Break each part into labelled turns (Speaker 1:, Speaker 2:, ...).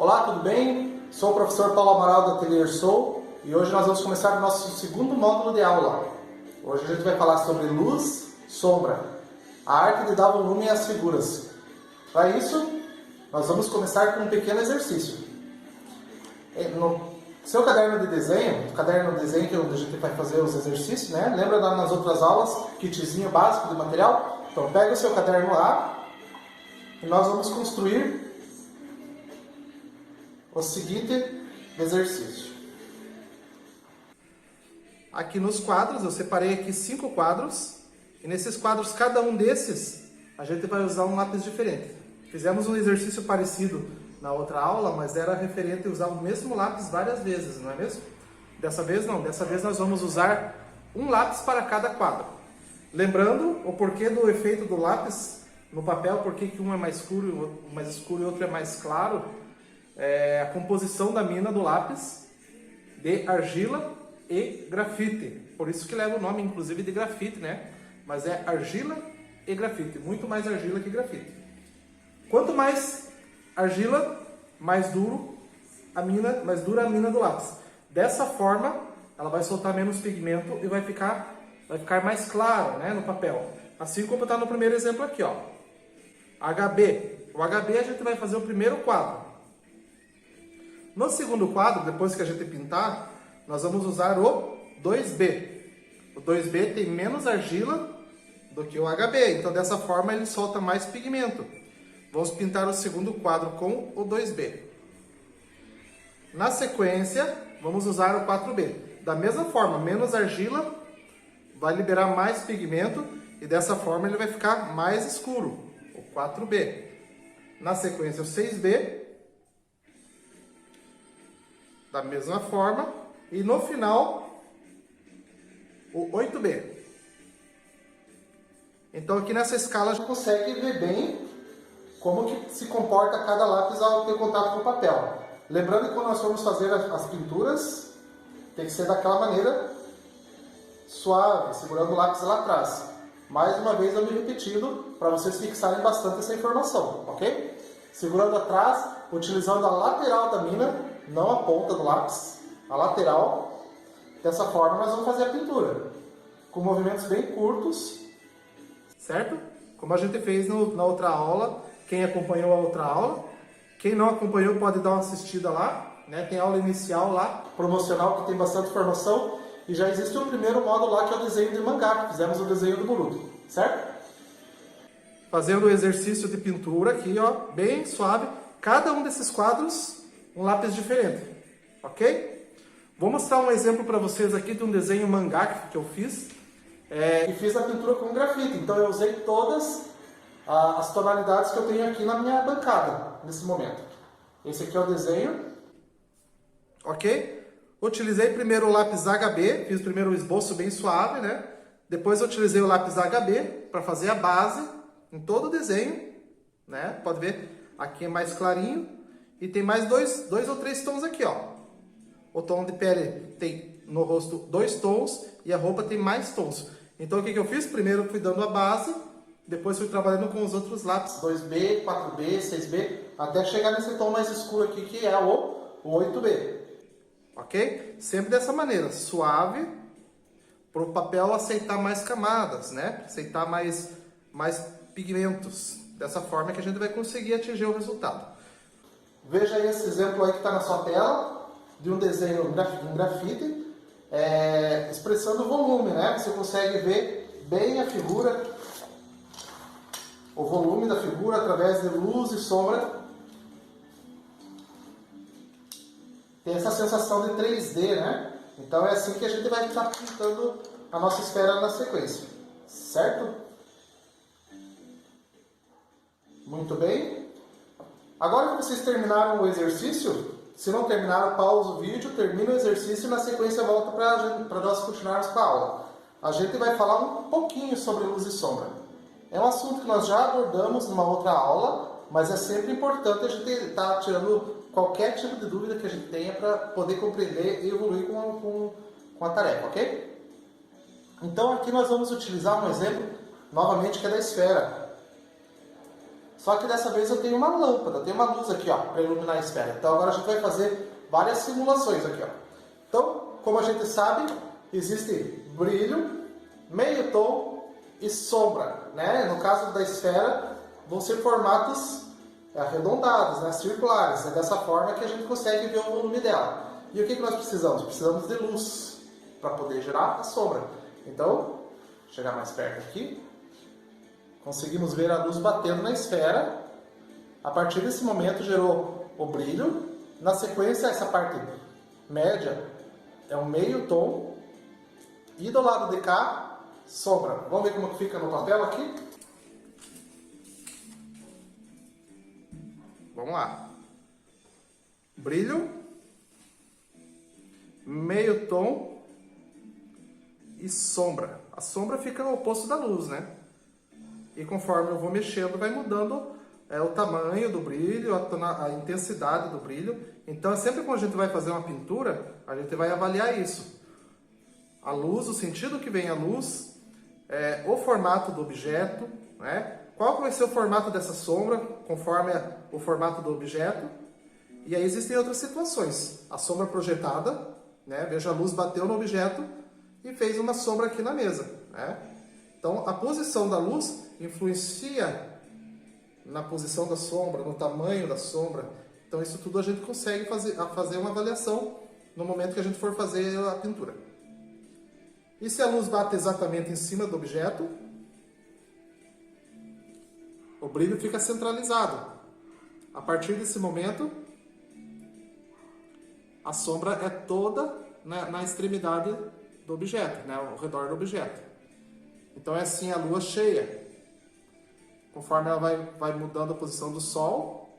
Speaker 1: Olá, tudo bem? Sou o professor Paulo Amaral da Atelier Soul e hoje nós vamos começar o nosso segundo módulo de aula. Hoje a gente vai falar sobre luz, sombra, a arte de dar volume às figuras. Para isso, nós vamos começar com um pequeno exercício. No seu caderno de desenho, que é onde a gente vai fazer os exercícios, né? Lembra nas outras aulas, kitzinho básico de material? Então pega o seu caderno lá e nós vamos construir o seguinte exercício. Aqui nos quadros, eu separei aqui 5 quadros. E nesses quadros, cada um desses, a gente vai usar um lápis diferente. Fizemos um exercício parecido na outra aula, mas era referente a usar o mesmo lápis várias vezes, não é mesmo? Dessa vez não, dessa vez nós vamos usar um lápis para cada quadro. Lembrando o porquê do efeito do lápis no papel, porque que um é mais escuro e outro é mais claro. É a composição da mina do lápis de argila e grafite. Por isso que leva o nome, inclusive, de grafite, né? Mas é argila e grafite. Muito mais argila que grafite. Quanto mais argila, mais dura a mina do lápis. Dessa forma, ela vai soltar menos pigmento e vai ficar mais claro, né, no papel. Assim como está no primeiro exemplo aqui, ó. HB. O HB a gente vai fazer o primeiro quadro. No segundo quadro, depois que a gente pintar, nós vamos usar o 2B. O 2B tem menos argila do que o HB, então dessa forma ele solta mais pigmento. Vamos pintar o segundo quadro com o 2B. Na sequência, vamos usar o 4B. Da mesma forma, menos argila vai liberar mais pigmento e dessa forma ele vai ficar mais escuro, o 4B. Na sequência, o 6B. Da mesma forma, e no final, o 8B. Então aqui nessa escala a gente consegue ver bem como que se comporta cada lápis ao ter contato com o papel. Lembrando que quando nós formos fazer as pinturas, tem que ser daquela maneira suave, segurando o lápis lá atrás. Mais uma vez eu me repetindo, para vocês fixarem bastante essa informação, ok? Segurando atrás, utilizando a lateral da mina, não a ponta do lápis, a lateral. Dessa forma nós vamos fazer a pintura, com movimentos bem curtos, certo? Como a gente fez na outra aula, quem acompanhou a outra aula. Quem não acompanhou pode dar uma assistida lá, né? Tem aula inicial lá, promocional, que tem bastante informação. E já existe o primeiro módulo lá, que é o desenho de mangá, que fizemos o desenho do Boruto, certo? Fazendo o exercício de pintura aqui, ó, bem suave. Cada um desses quadros, um lápis diferente, ok? Vou mostrar um exemplo para vocês aqui de um desenho mangá que eu fiz. E fiz a pintura com grafite, então eu usei todas as tonalidades que eu tenho aqui na minha bancada, nesse momento. Esse aqui é o desenho, ok? Utilizei primeiro o lápis HB, fiz primeiro o esboço bem suave, né? Depois eu utilizei o lápis HB para fazer a base em todo o desenho, né? Pode ver, aqui é mais clarinho. E tem mais dois ou três tons aqui, ó. O tom de pele tem no rosto 2 tons e a roupa tem mais tons. Então o que eu fiz? Primeiro eu fui dando a base, depois fui trabalhando com os outros lápis, 2B, 4B, 6B, até chegar nesse tom mais escuro aqui, que é o 8B. Ok? Sempre dessa maneira, suave, para o papel aceitar mais camadas, né? Aceitar mais pigmentos. Dessa forma que a gente vai conseguir atingir o resultado. Veja aí esse exemplo aí que está na sua tela, de um desenho em grafite, expressando o volume, né? Você consegue ver bem a figura, o volume da figura através de luz e sombra. Tem essa sensação de 3D, né? Então é assim que a gente vai estar pintando a nossa esfera na sequência, certo? Muito bem. Agora que vocês terminaram o exercício, se não terminaram, pausa o vídeo, termina o exercício e na sequência volta para nós continuarmos com a aula. A gente vai falar um pouquinho sobre luz e sombra. É um assunto que nós já abordamos numa outra aula, mas é sempre importante a gente estar tirando qualquer tipo de dúvida que a gente tenha para poder compreender e evoluir com a tarefa, ok? Então aqui nós vamos utilizar um exemplo, novamente, que é da esfera. Só que dessa vez eu tenho uma lâmpada, eu tenho uma luz aqui, ó, para iluminar a esfera. Então agora a gente vai fazer várias simulações aqui, ó. Então, como a gente sabe, existe brilho, meio tom e sombra, né? No caso da esfera, vão ser formatos arredondados, né? Circulares. É dessa forma que a gente consegue ver o volume dela. E o que nós precisamos? Precisamos de luz para poder gerar a sombra. Então, vou chegar mais perto aqui. Conseguimos ver a luz batendo na esfera. A partir desse momento gerou o brilho. Na sequência, essa parte média é um meio tom. E do lado de cá, sombra. Vamos ver como fica no papel aqui? Vamos lá. Brilho, meio tom e sombra. A sombra fica no oposto da luz, né? E conforme eu vou mexendo, vai mudando o tamanho do brilho, a intensidade do brilho. Então, sempre quando a gente vai fazer uma pintura, a gente vai avaliar isso. A luz, o sentido que vem a luz, o formato do objeto, né? Qual que vai ser o formato dessa sombra, conforme o formato do objeto. E aí existem outras situações. A sombra projetada, né? Veja, a luz bateu no objeto e fez uma sombra aqui na mesa, né? Então, a posição da luz influencia na posição da sombra, no tamanho da sombra. Então, isso tudo a gente consegue fazer uma avaliação no momento que a gente for fazer a pintura. E se a luz bate exatamente em cima do objeto, o brilho fica centralizado. A partir desse momento, a sombra é toda na extremidade do objeto, né, ao redor do objeto. Então é assim a lua cheia. Conforme ela vai mudando a posição do sol,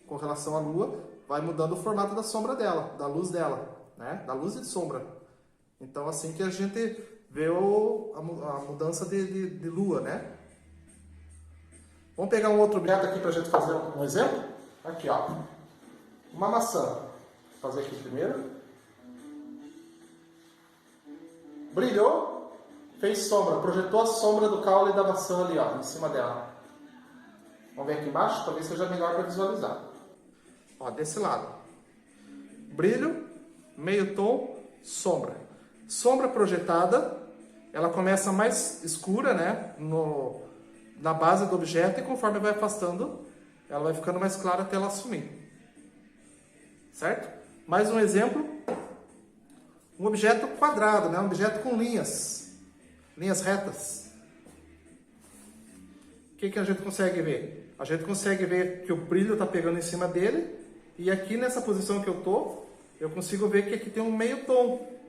Speaker 1: com relação à lua, vai mudando o formato da sombra dela, da luz dela, né, da luz e de sombra. Então assim que a gente vê a mudança de lua, né? Vamos pegar um outro objeto aqui para a gente fazer um exemplo? Aqui, ó. Uma maçã. Vou fazer aqui primeiro. Brilhou, fez sombra, projetou a sombra do caule da maçã ali, ó, em cima dela. Vamos ver aqui embaixo, talvez seja melhor para visualizar. Ó, desse lado. Brilho, meio tom, sombra. Sombra projetada, ela começa mais escura, né, na base do objeto, e conforme vai afastando, ela vai ficando mais clara até ela assumir. Certo? Mais um exemplo. Um objeto quadrado, né? Um objeto com linhas retas. O que a gente consegue ver? A gente consegue ver que o brilho está pegando em cima dele, e aqui nessa posição que eu consigo ver que aqui tem um meio tom.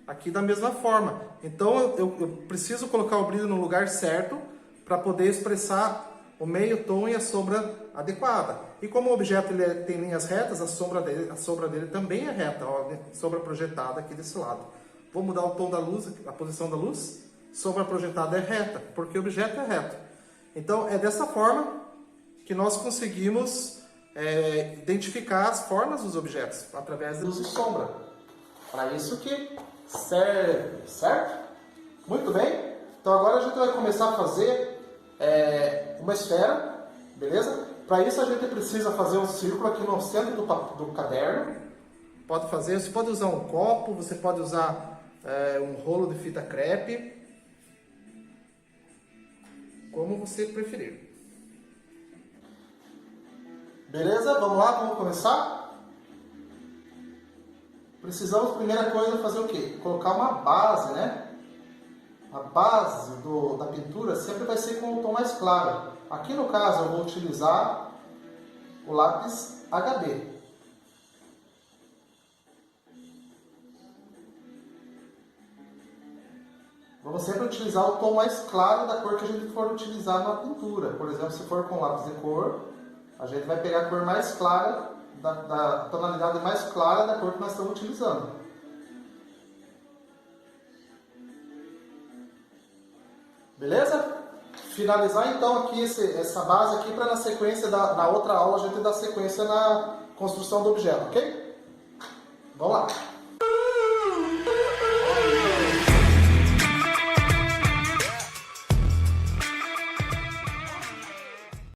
Speaker 1: Aqui da mesma forma. Então eu preciso colocar o brilho no lugar certo para poder expressar o meio tom e a sombra adequada. E como o objeto tem linhas retas, a sombra dele também é reta, ó, sombra projetada aqui desse lado. Vou mudar o tom da luz, a posição da luz, sombra projetada é reta, porque o objeto é reto. Então é dessa forma que nós conseguimos identificar as formas dos objetos, através da luz e sombra. Para isso que serve, certo? Muito bem. Então agora a gente vai começar a fazer uma esfera, beleza? Para isso a gente precisa fazer um círculo aqui no centro do caderno. Você pode usar um copo, você pode usar um rolo de fita crepe, como você preferir. Beleza? Vamos lá, vamos começar? Precisamos, primeira coisa, fazer o quê? Colocar uma base, né? A base da pintura sempre vai ser com o tom mais claro. Aqui no caso eu vou utilizar o lápis HB. Vamos sempre utilizar o tom mais claro da cor que a gente for utilizar na pintura. Por exemplo, se for com lápis de cor, a gente vai pegar a cor mais clara, da tonalidade mais clara da cor que nós estamos utilizando. Beleza? Finalizar então aqui essa base aqui para na sequência, na outra aula, a gente dar sequência na construção do objeto, ok? Vamos lá!